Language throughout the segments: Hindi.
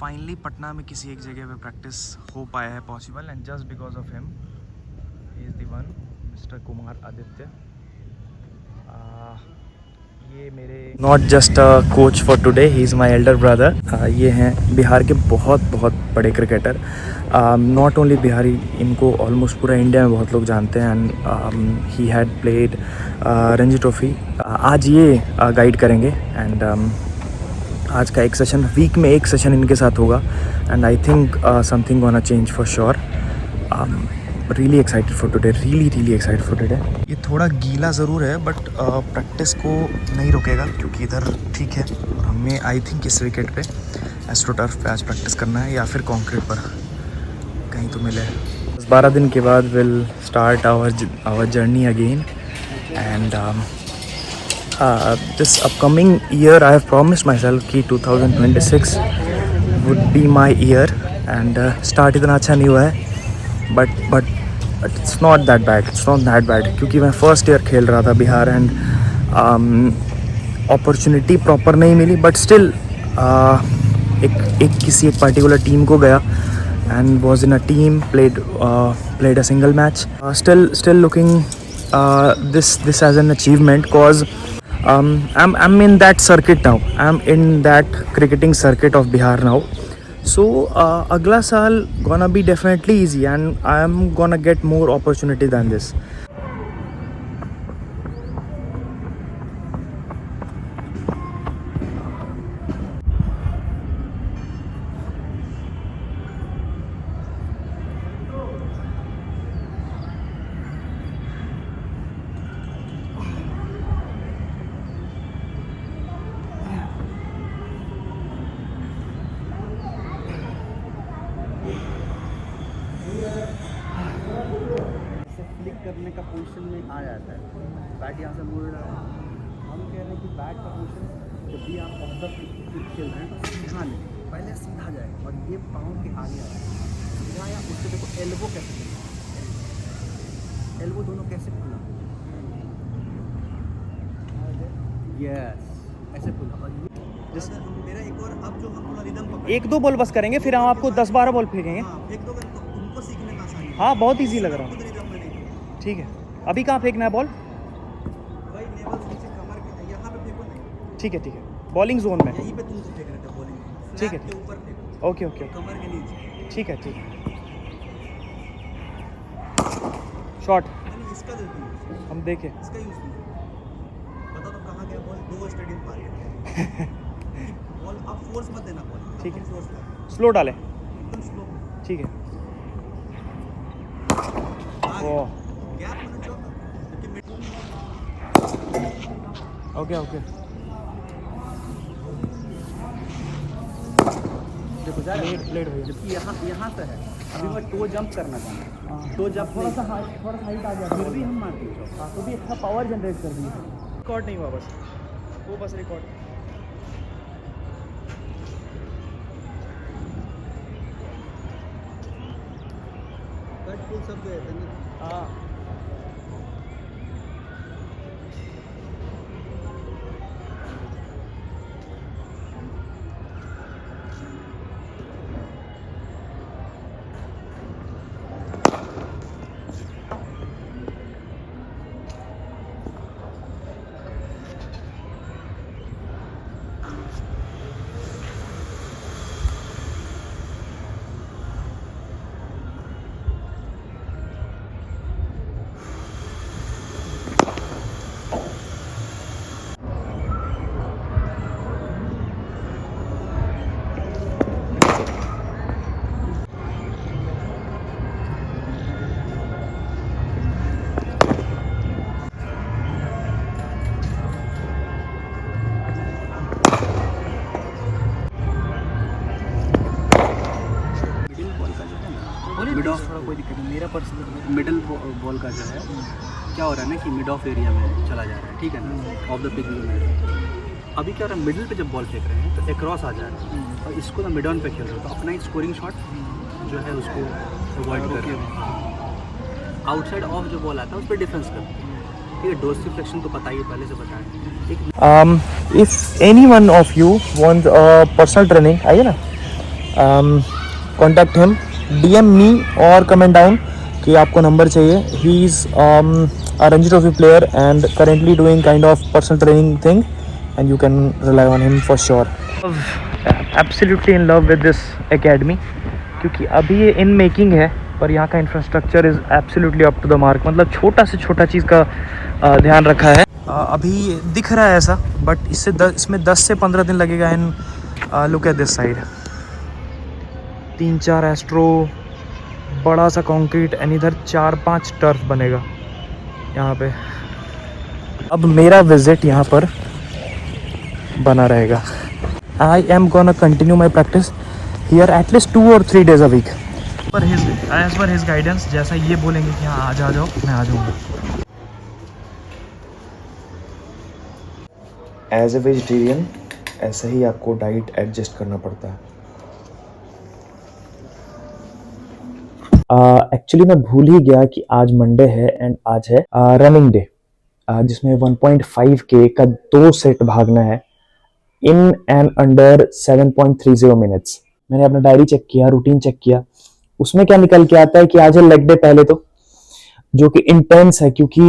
फाइनली पटना में किसी एक जगह पे प्रैक्टिस हो पाया है possible, and just because of him, he is the one, mister Kumar Aditya. ये मेरे not just a coach for today, he is my elder brother. ये हैं बिहार के बहुत बहुत बड़े क्रिकेटर, नॉट ओनली बिहारी, इनको ऑलमोस्ट पूरा इंडिया में बहुत लोग जानते हैं। And he had played Ranji trophy. आज ये गाइड करेंगे, एंड आज का एक सेशन, वीक में एक सेशन इनके साथ होगा, and I think something gonna change for sure. Really excited for today, really excited for today. ये थोड़ा गीला ज़रूर है, बट प्रैक्टिस को नहीं रुकेगा क्योंकि इधर ठीक है। और हमें आई थिंक इस विकेट पे एस्ट्रोटर्फ पे आज प्रैक्टिस करना है, या फिर कॉन्क्रीट पर कहीं तो मिले। 12 दिन के बाद will start our journey again, and this upcoming year I have promised myself कि 2026 would be my year, and start इतना अच्छा नहीं हुआ है, but it's not that bad क्योंकि मैं फर्स्ट ईयर खेल रहा था बिहार, एंड अपॉर्चुनिटी प्रॉपर नहीं मिली, बट स्टिल किसी एक पर्टिकुलर टीम को गया and was in a team, played a single match. Still looking this as an achievement, cause I'm in that circuit now. I'm in that cricketing circuit of Bihar now. So agla saal gonna be definitely easy, and I'm gonna get more opportunity than this. करने का पोजीशन में आ जाता है, बैट यहाँ से मुड़ रहा है। हम कह रहे हैं कि बैट का पोजीशन जब भी आप ऑफ द पिच खेल रहे हैं तो सीधा लें, पहले सीधा जाए और ये पाँव के आगे आए, सीधा या उससे देखो एल्बो कैसे खुला, एल्बो दोनों कैसे खुला, यस ऐसे खुला। और जैसे मेरा एक और, अब जो हम थोड़ा रिदम पकड़, 1-2 बॉल बस करेंगे, फिर हम आपको 10-12 बॉल फेंकेंगे। एक दो उनको सीखने में आसानी है। हाँ, बहुत ईजी लग रहा है। ठीक है, अभी कहाँ फेंकना है बॉल? भाई लेवल नीचे कमर के यहाँ पे फेंको नहीं। ठीक है, बॉलिंग जोन में यहीं पे तुम फेंक रहे थे बॉलिंग, ठीक है, के ऊपर फेंको। ओके कमर के नीचे। ठीक है। शॉट इसका देते हैं, हम देखें। इसका यूज नहीं पता तो कहाँ गया बॉल, 2 स्टेडियम पार गया बॉल। अब फोर्स मत देना बॉल, ठीक है, फोर्स स्लो डालें, एकदम स्लो। ठीक है। ओह गैप होना चाहिए, ओके देखो जा प्लेट हो, जबकि यहाँ से है। अभी मैं टो जंप करना चाहता हूँ, टो जंप थोड़ा सा हाइट आ गया, फिर भी हम मारते हैं, तो भी अच्छा पावर जनरेट कर दिया। रिकॉर्ड नहीं हुआ, बस वो बस रिकॉर्ड। कट पुल सब गए थे ना। हाँ, मिड ऑफ, कोई दिक्कत नहीं, मेरा पर्सनल मिडिल बॉल का जो है क्या हो रहा है ना कि मिड ऑफ एरिया में चला जा रहा है, ठीक है ना, ऑफ द पिच में। अभी क्या हो रहा है, मिडिल पे जब बॉल फेंक रहे हैं तो एक्रॉस आ जा रहा है, और इसको ना मिड ऑन पे खेल रहे हो तो अपना ही स्कोरिंग शॉट जो है उसको अवॉइड कर, आउटसाइड ऑफ जो बॉल आता है उस पर डिफेंस कर, ठीक है। डोज रिफ्लेक्शन तो पता ही है, पहले से बताया। if any one of you want personal training, आइए ना, कॉन्टैक्ट हिम, DM मी और कमेंट डाउन कि आपको नंबर चाहिए. He is a Ranji Trophy player and currently doing kind of personal training thing, and you can rely on him for sure. Absolutely in love with this academy, क्योंकि अभी ये इन मेकिंग है, पर यहाँ का infrastructure is absolutely up to the mark. मतलब छोटा से छोटा चीज़ का ध्यान रखा है. अभी दिख रहा है ऐसा, बट इसमें 10 से 15 दिन लगेगा. इन लुक एट दिस साइड, 3-4 एस्ट्रो, बड़ा सा कंक्रीट, एंड इधर 4-5 टर्फ बनेगा यहाँ पे. अब मेरा विजिट यहाँ पर बना रहेगा. I am gonna continue my practice here at least 2 or 3 days a week. पर एज पर हिज गाइडेंस, जैसा ये बोलेंगे कि हाँ आज आ जाओ, मैं आ जाऊँगा. एज ए वेजिटेरियन ऐसा ही आपको डाइट एडजस्ट करना पड़ता है. एक्चुअली मैं भूल ही गया कि आज मंडे है एंड आज है रनिंग डे, जिसमें 1.5K का 2 सेट भागना है इन एंड अंडर 7.30 मिनट्स. मैंने अपना डायरी चेक किया, रूटीन चेक किया, उसमें क्या निकल के आता है कि आज है लेग डे पहले तो, जो कि इंटेंस है, क्योंकि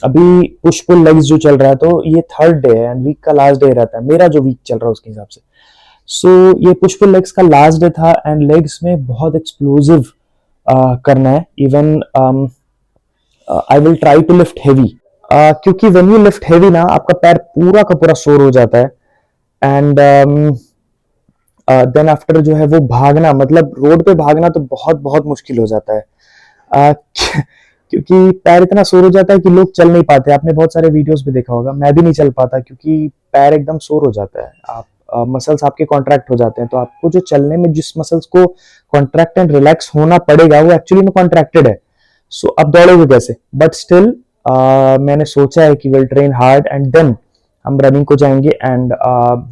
अभी पुश पुल लेग्स जो चल रहा है, तो ये 3rd डे है एंड वीक का लास्ट डे रहता है मेरा, जो वीक चल रहा है उसके हिसाब से. सो ये पुश पुल लेग्स का लास्ट डे था एंड लेग्स में बहुत एक्सप्लोसिव करना है. Even I will try to lift heavy, क्योंकि व्हेन यू लिफ्ट हेवी ना, आपका पैर पूरा का पूरा सोर हो जाता है. एंड देन आफ्टर जो है वो भागना, मतलब रोड पे भागना तो बहुत बहुत मुश्किल हो जाता है. क्योंकि पैर इतना सोर हो जाता है कि लोग चल नहीं पाते. आपने बहुत सारे वीडियोस भी देखा होगा, मैं भी नहीं चल पाता क्योंकि पैर एकदम सोर हो जाता है. आप मसल्स आपके कॉन्ट्रैक्ट हो जाते हैं, तो आपको जो चलने में जिस मसल्स को कॉन्ट्रैक्ट एंड रिलैक्स होना पड़ेगा, वो एक्चुअली में कॉन्ट्रैक्टेड है. सो अब दौड़ोगे कैसे? बट स्टिल मैंने सोचा है कि will train hard and then हम रनिंग को जाएंगे and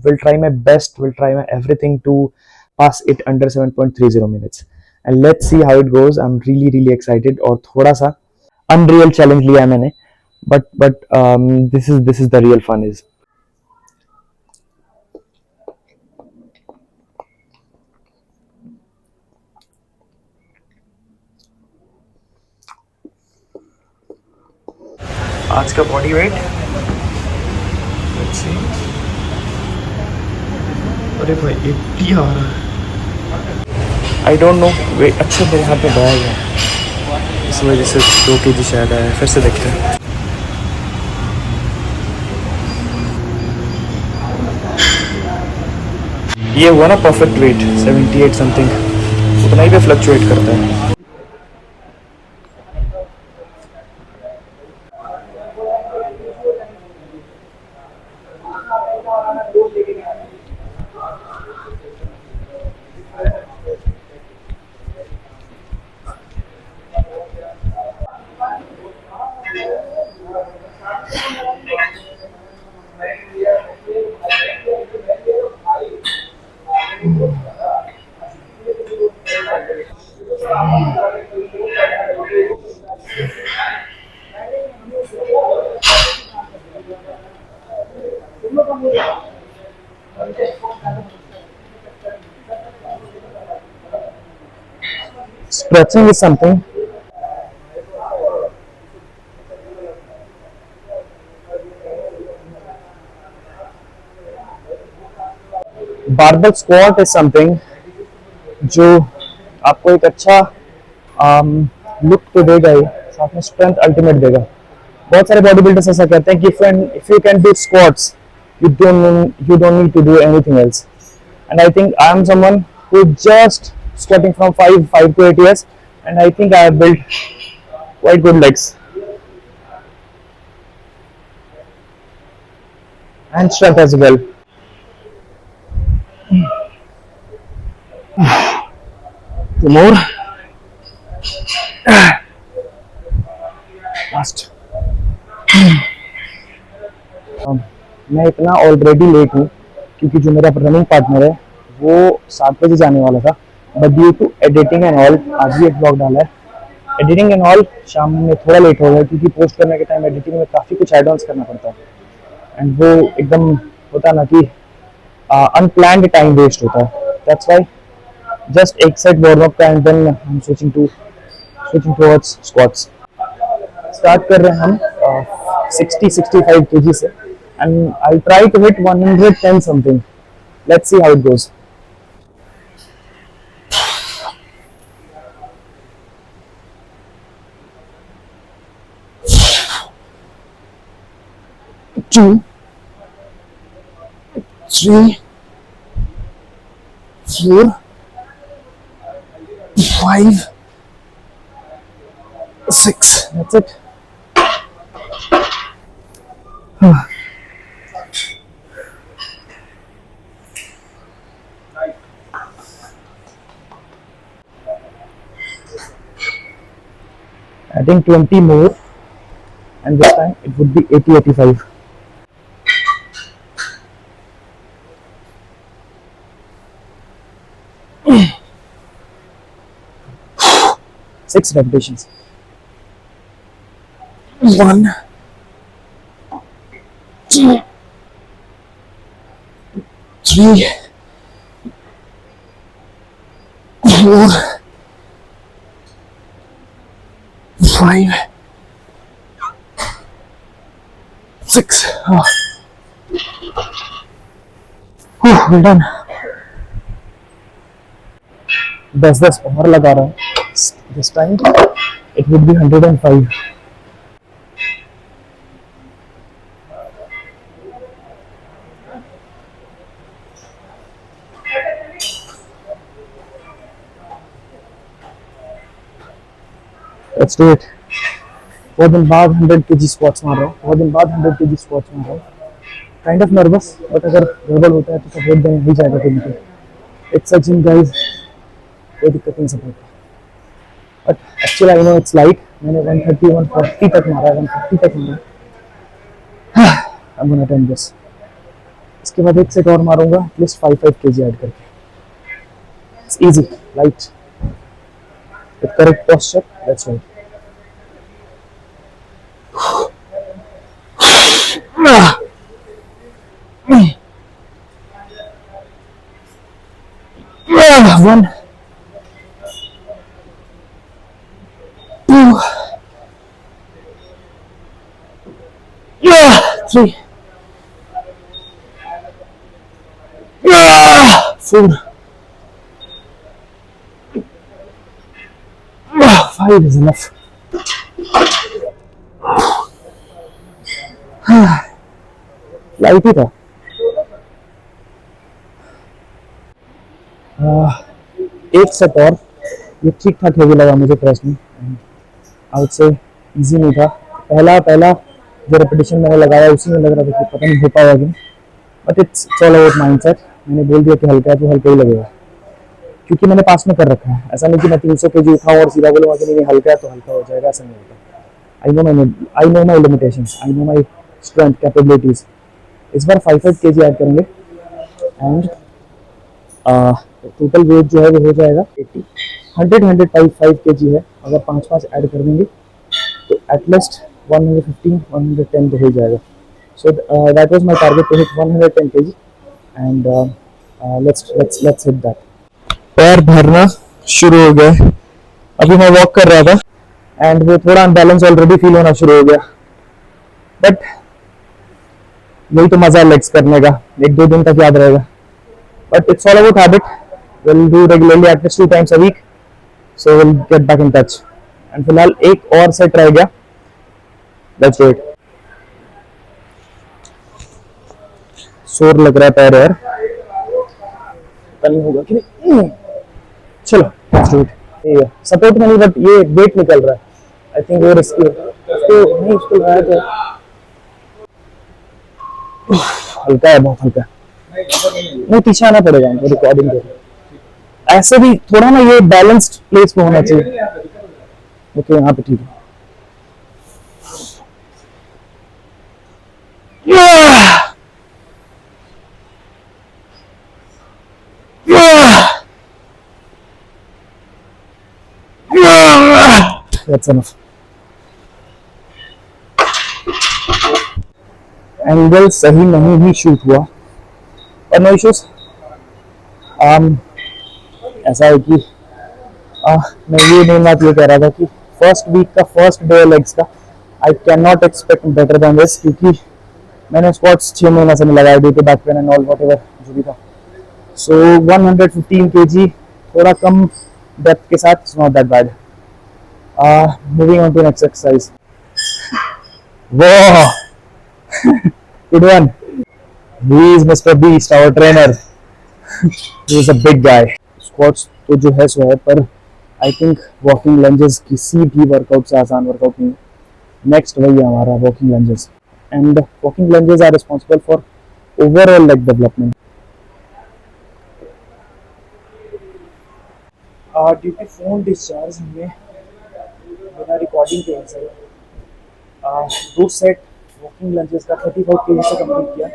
will try my best, will try my everything to pass it under 7.30 minutes and let's see how it goes. I am really really excited. और थोड़ा सा अनरियल चैलेंज लिया है मैंने, but this is the real fun is. आज का बॉडी वेट, अरे भाई 80 आ रहा है. I don't know weight. अच्छा मेरे हाथ में बैग है, इस वजह से 2 kg शायद आया. फिर से देखते हैं. ये हुआ ना परफेक्ट वेट 78 समथिंग, उतना ही पे फ्लक्चुएट करता है. Stretching is something barbell squat is something जो आपको एक अच्छा लुक तो देगा ही, साथ में स्ट्रेंथ अल्टीमेट देगा. बहुत सारे बॉडी बिल्डर्स ऐसा कहते हैं कि if you can do squats, you don't need to do anything else. And I think I am someone who just squatting from 5 to 8 years, and I think I have built quite good legs and strength as well. Two more. Last. मैं इतना ऑलरेडी लेट हूँ क्योंकि जो मेरा रनिंग पार्टनर है वो 7 बजे जाने वाला था, but due to editing and all आज भी एक ब्लॉग डाला है. एडिटिंग एंड ऑल शाम में थोड़ा लेट हो गया क्योंकि पोस्ट करने के टाइम एडिटिंग में काफ़ी कुछ एड ऑन्स करना पड़ता है एंड वो एकदम होता ना कि अनप्लान्ड टाइम वेस्ट होता है. That's why just एक set warm up का and then I'm switching towards squats. Start कर रहे हैं हम 60-65 kg से and I'll try to hit 110 something. Let's see how it goes. Two, three, 4, 5, 6. That's it. Adding 20 more, and this time it would be 80-85. 6 repetitions. 1, 2, 3, 4, 5, 6. Oh. Well done. 10 और लगा रहा हूँ. This time it would be 105. Let's do it. बहुत दिन बाद 100 kg squats मार रहा हूँ. बहुत दिन बाद 100 kg squats मार रहा हूँ. Kind of nervous, but अगर गड़बड़ होता है तो सब वेट देने ही जाएगा कहीं पे. It's a gym guys. कोई दिक्कत नहीं सब होता. But actually I know it's light. मैंने 130, 140 तक मारा, 150 तक मारा. I'm gonna attempt this. इसके बाद एक सेट और मारूंगा, at least 5 kg ऐड करके. It's easy, light. With correct posture, that's right. One, 2, 3, 4, 5 is enough. Light ही था. एक सेट और ये ठीक ठाक हेवी लगा मुझे personally. I would say easy नहीं था. पहला जो रेपिटेशन मैंने लगाया उसी में लग रहा था कि पता नहीं हो पाएगा कि, but it's all about mindset. मैंने बोल दिया कि हल्का है तो हल्का ही लगेगा, क्योंकि मैंने पास में कर रखा है. ऐसा नहीं कि मैं 300 kg उठाऊं और सीधा बोलूँगा कि नहीं हल्का है तो हल्का हो जाएगा, ऐसा नहीं होता. I know my limitations, I know my strength capabilities. इस बार 5 kg ऐड करेंगे एंड टोटल वेट जो है वो हो जाएगा 80. 105 kg है. अगर 5 ऐड कर देंगे तो एटलीस्ट 115-110 तो हो जाएगा. So that was my target to hit 110 kg and let's hit that. पैर भरना शुरू हो गए. अभी मैं वॉक कर रहा था एंड वो थोड़ा अनबैलेंस ऑलरेडी फील होना शुरू हो गया, बट यही तो मजा है लेग्स करने का. 1-2 दिन तक याद रहेगा. But it's all about habit. We'll do regularly at least 2 times a week. So we'll get back in touch. And फिलहाल एक और सेट रह गया. Let's do it. शोर लग रहा है पैर यार. पता नहीं होगा कि नहीं. चलो let's do it. ये सपोर्ट में नहीं, बट ये वेट निकल रहा है. I think वो रिस्की है. उसको नहीं, उसको लगाया तो हल्का है, बहुत हल्का है. नहीं, पीछे आना पड़ेगा हमको रिकॉर्डिंग के. ऐसे भी थोड़ा ना ये बैलेंस्ड प्लेस पे होना चाहिए. ओके, यहाँ पे ठीक है. That's enough. एंगल सही नहीं भी शूट हुआ और नो इश्यूज. ऐसा है कि मैं ये मेन बात ये कह रहा था कि फर्स्ट वीक का फर्स्ट डे लेग्स का I can not expect better than this, क्योंकि मैंने स्क्वाट्स 6 महीने से नहीं लगाया due to back pain and all whatever जो भी था. सो 115 kg थोड़ा कम डेप्थ के साथ it's not that bad. Moving on to next exercise. वाह, good one. He is Mr. Beast, our trainer. He is a big guy. Squats तो जो है सो है, पर आई थिंक वॉकिंग लंजेस किसी भी वर्कआउट से आसान वर्कआउट नहीं. नेक्स्ट वही है हमारा walking lunges, and walking lunges are responsible for overall leg development. Due to phone discharge हमने बिना रिकॉर्डिंग के से 2 सेट वॉकिंग लंजेस का 35 kg से कंप्लीट किया.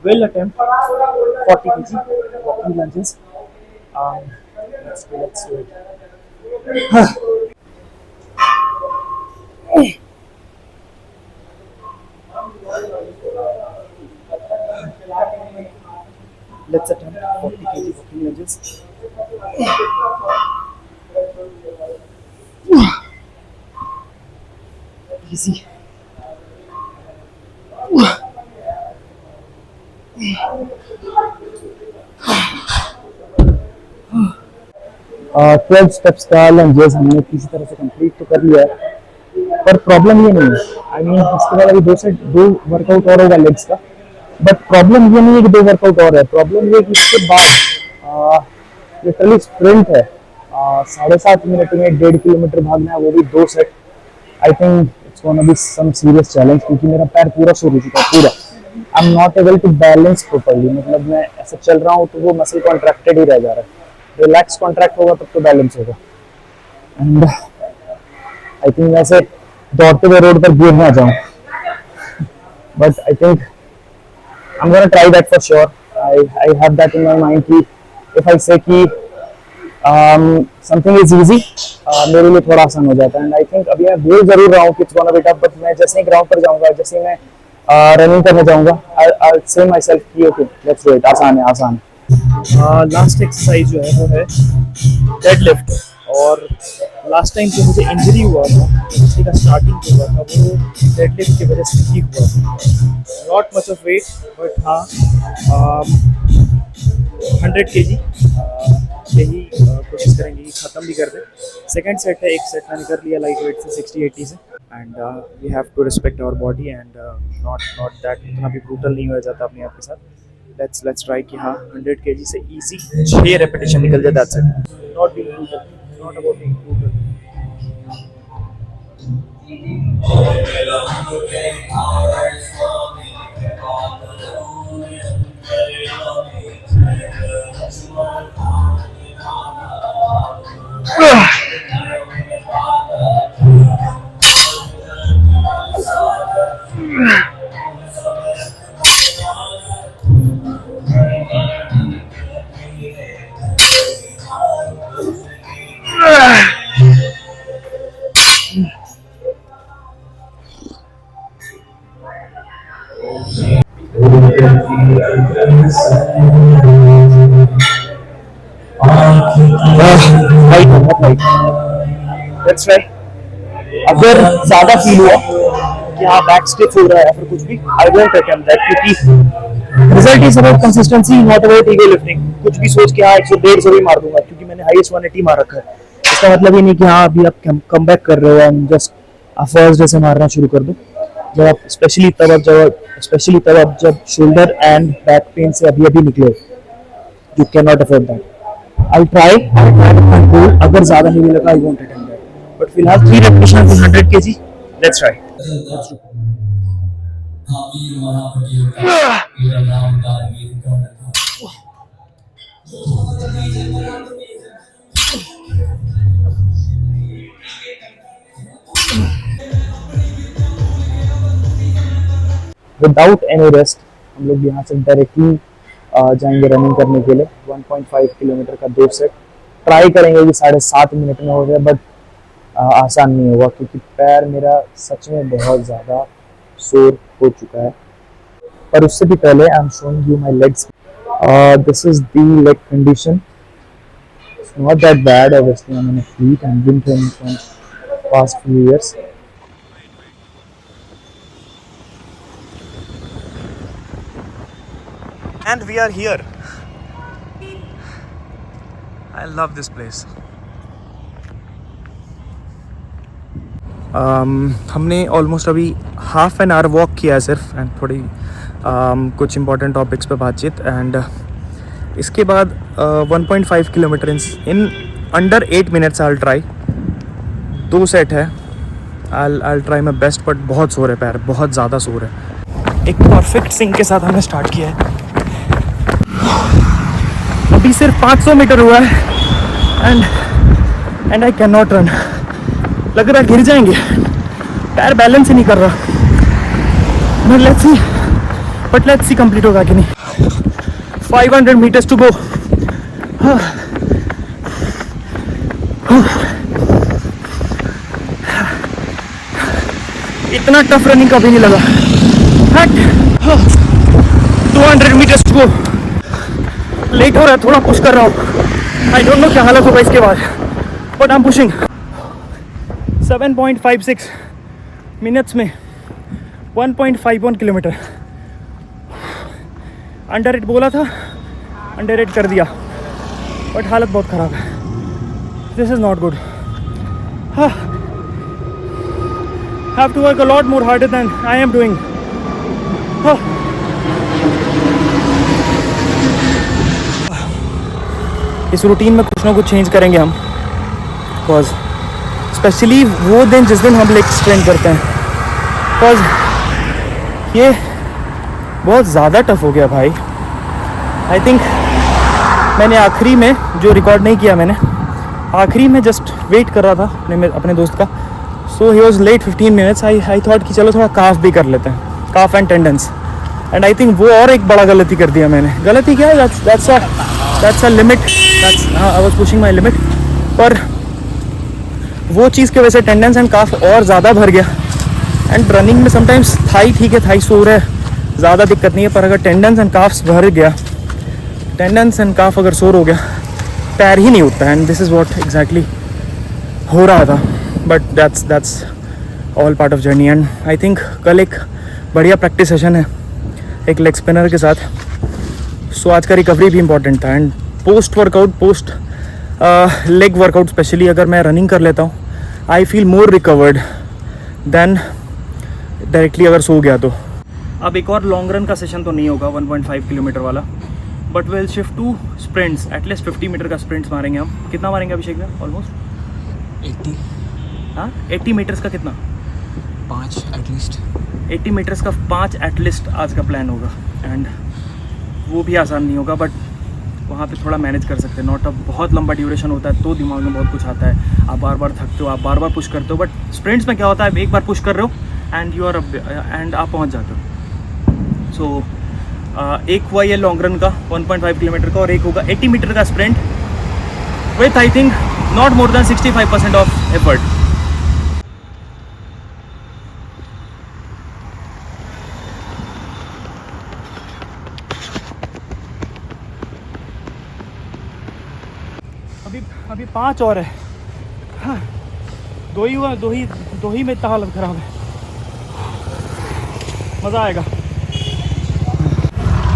Will attempt 40 kg walking lunges. Let's do it. Let's attempt 40 kg walking lunges. Easy. Twelve steps का लंजेस हमने किसी तरह से कंप्लीट तो कर लिया है, पर प्रॉब्लम ये नहीं है. आई मीन इसके बाद अभी दो वर्कआउट और होगा लेग्स का, बट प्रॉब्लम ये नहीं है कि 2 वर्कआउट और है. प्रॉब्लम ये है कि इसके बाद लिटरली स्प्रिंट है. 7.5 मिनट में 1.5 किलोमीटर भागना है, वो भी 2 set. I think it's gonna be some serious challenge, क्योंकि मेरा पैर पूरा सो हो चुका है पूरा. I am not able to balance properly. मतलब मैं ऐसे चल रहा हूँ तो वो मसल कॉन्ट्रैक्टेड ही रह जा रहा है. रिलैक्स कॉन्ट्रैक्ट होगा तब तो बैलेंस होगा. एंड आई थिंक वैसे दौड़ते हुए रोड पर गिर ना जाऊं, but I think I am gonna try that for sure. I have that in my mind कि इफ आई से कि समथिंग इज इजी, मेरे लिए थोड़ा आसान हो जाता है. एंड आई थिंक अभी मैं बोल जरूर रहा हूँ कि it's gonna be tough, but मैं जैसे ही ग्राउंड पर जाऊंगा, जैसे ही मैं रनिंग करने जाऊंगा, I will say my self कि ओके लेट्स डू इट. आसान है, आसान है. लास्ट एक्सरसाइज जो है वो है डेडलिफ्ट. और लास्ट टाइम जो मुझे इंजरी हुआ था, इंजरी का स्टार्टिंग जो हुआ था वो डेडलिफ्ट की वजह से ठीक हुआ था. Not much of weight, but हाँ 100 kg यही कोशिश करेंगे कि ख़त्म भी कर दें. सेकेंड सेट है, एक सेट मैंने कर लिया लाइट वेट से 60-80 से. And we have to respect our body and not that उतना भी ब्रूटल नहीं हो जाता अपने आप के साथ. लेट्स ट्राई कि हाँ 100 kg से इजी 6 रेपिटेशन निकल जाए. That's it. Not being brutal, not about being brutal. Let's try. अगर ज्यादा फील हुआ कि हाँ बैक स्टिफ हो रहा है या फिर कुछ भी, आई वोंट अटेम्प्ट दैट, क्योंकि result is about consistency, not about ego lifting. कुछ भी सोच के हाँ 100-150 भी मार दूंगा, क्योंकि मैंने हाईएस्ट 180 मार रखा है. इसका मतलब ये नहीं कि हाँ अभी आप कम बैक कर रहे हो एंड जस्ट आप फर्स्ट डे से मारना शुरू कर दो. जब आप स्पेशली तब आप जब शोल्डर एंड बैक पेन से अभी निकले, you can not afford that. I'll try to control. अगर ज़्यादा हेवी लगा, I won't attempt that. But फिलहाल 3 repetitions with 100 kg. Let's try. Let's do. Without any rest, हम लोग यहाँ से डायरेक्टली जाएंगे रनिंग करने के लिए. 1.5 किलोमीटर का 2 सेट. ट्राई करेंगे कि 7.5 मिनट में हो जाए, बट आसान नहीं होगा क्योंकि पैर मेरा सच में बहुत ज़्यादा सोर हो चुका है. पर उससे भी पहले I am showing you my legs. This is the leg condition. Not that bad, obviously. I'm in a fleet and been training from past few years. And we are here. I love this place. हमने ऑलमोस्ट अभी हाफ एन आवर वॉक किया है सिर्फ, एंड थोड़ी कुछ इंपॉर्टेंट टॉपिक्स पे बातचीत, एंड इसके बाद 1.5 kilometre in under 8 minutes I try. 2 set है. I try my best, but बहुत सो रहे पैर, बहुत ज़्यादा सो रहे. एक परफेक्ट सिंक के साथ हमने स्टार्ट किया है. अभी सिर्फ 500 मीटर हुआ है and I can not run. लग रहा है गिर जाएंगे, पैर बैलेंस ही नहीं कर रहा. बट लेट्स सी कंप्लीट होगा कि नहीं. 500 meters to go. इतना टफ रनिंग कभी नहीं लगा. 200 meters to go. लेट हो रहा है, थोड़ा पुश कर रहा हूँ. आई डोंट नो क्या हालत होगा इसके बाद, but I am pushing. 7.56 minutes में 1.51 किलोमीटर. अंडर एट बोला था, अंडर एट कर दिया, बट हालत बहुत ख़राब है. This is not good. Have to work a lot more harder than I am doing. इस रूटीन में कुछ ना कुछ चेंज करेंगे हम, बिकॉज स्पेशली वो दिन जिस दिन हम लेग स्ट्रेन करते हैं, बिकॉज ये बहुत ज़्यादा टफ हो गया भाई. आई थिंक मैंने आखिरी में जो रिकॉर्ड नहीं किया, मैंने आखिरी में जस्ट वेट कर रहा था अपने दोस्त का. So he was late 15 minutes. I thought कि चलो थोड़ा काफ भी कर लेते हैं, calf and tendons. And I think वो और एक बड़ा गलती कर दिया मैंने. गलती क्या है, that's a limit. I was pushing my limit, पर वो चीज़ की वजह से टेंडेंस एंड काफ और ज़्यादा भर गया. एंड रनिंग में समटाइम्स थाई ठीक है, थाई सो रहा है, ज़्यादा दिक्कत नहीं है, पर अगर टेंडेंस एंड काफ्स भर गया, टेंडेंस एंड काफ अगर सोर हो गया, पैर ही नहीं उठता. And this is what exactly हो रहा था. But that's all part of journey. And I think कल एक बढ़िया प्रैक्टिस सेशन है एक लेग स्पिनर के साथ. सो आज का रिकवरी भी इम्पॉर्टेंट था. And post workout, post leg workout specially अगर मैं रनिंग कर लेता हूँ, I feel more recovered than directly अगर सो गया तो. अब एक और लॉन्ग रन का सेशन तो नहीं होगा 1.5 किलोमीटर वाला, but will shift to sprints. At least 50 metre का स्प्रिंट्स मारेंगे हम. कितना मारेंगे अभिषेक में? ऑलमोस्ट 80. हाँ, 80 मीटर्स का कितना? 5 एटलीस्ट. 80 मीटर्स का 5 एटलीस्ट आज का प्लान होगा. एंड वो भी आसान नहीं होगा, बट वहाँ पे थोड़ा मैनेज कर सकते हैं. नॉट अ बहुत लंबा ड्यूरेशन होता है तो दिमाग में बहुत कुछ आता है. आप बार बार थकते हो, आप बार बार पुश करते हो. बट स्प्रिंट्स में क्या होता है, एक बार पुश कर रहे हो एंड यू आर एंड आप पहुँच जाते हो. सो एक हुआ ये लॉन्ग रन का 1.5 किलोमीटर का, और एक होगा 80 मीटर का sprint with I think not more than 65% of effort. अभी 5 और है. हाँ, 2 ही हुआ, 2 ही में इतना हालत ख़राब है. मज़ा आएगा.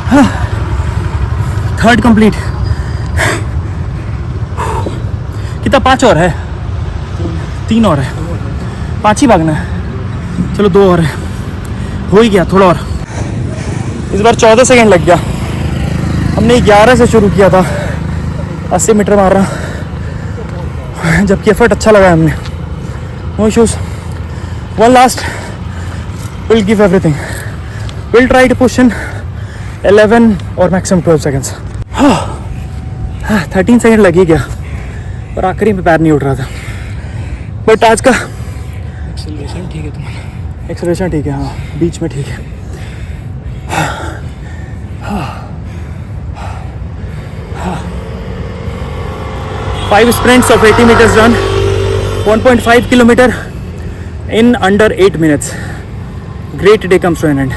हाँ, 3rd कंप्लीट. कितना? 5 और है, 3 और है, 5 ही भागना है. चलो 2 और है, हो ही गया. थोड़ा और. इस बार 14 सेकेंड लग गया. हमने 11 से शुरू किया था 80 मीटर मारना, जबकि एफर्ट अच्छा लगा हमने. No issues. One last. Will give everything. Will try to push in 11 और मैक्सिमम 12 सेकेंड्स. 13 सेकेंड लग ही गया, पर आखिरी में पैर नहीं उठ रहा था. बट आज का एक्सेलरेशन ठीक है तुम्हारा? एक्सेलरेशन ठीक है. हाँ, बीच में ठीक है. 5 sprints of 80 meters run, 1.5 kilometer in under 8 minutes. Great day comes to an end.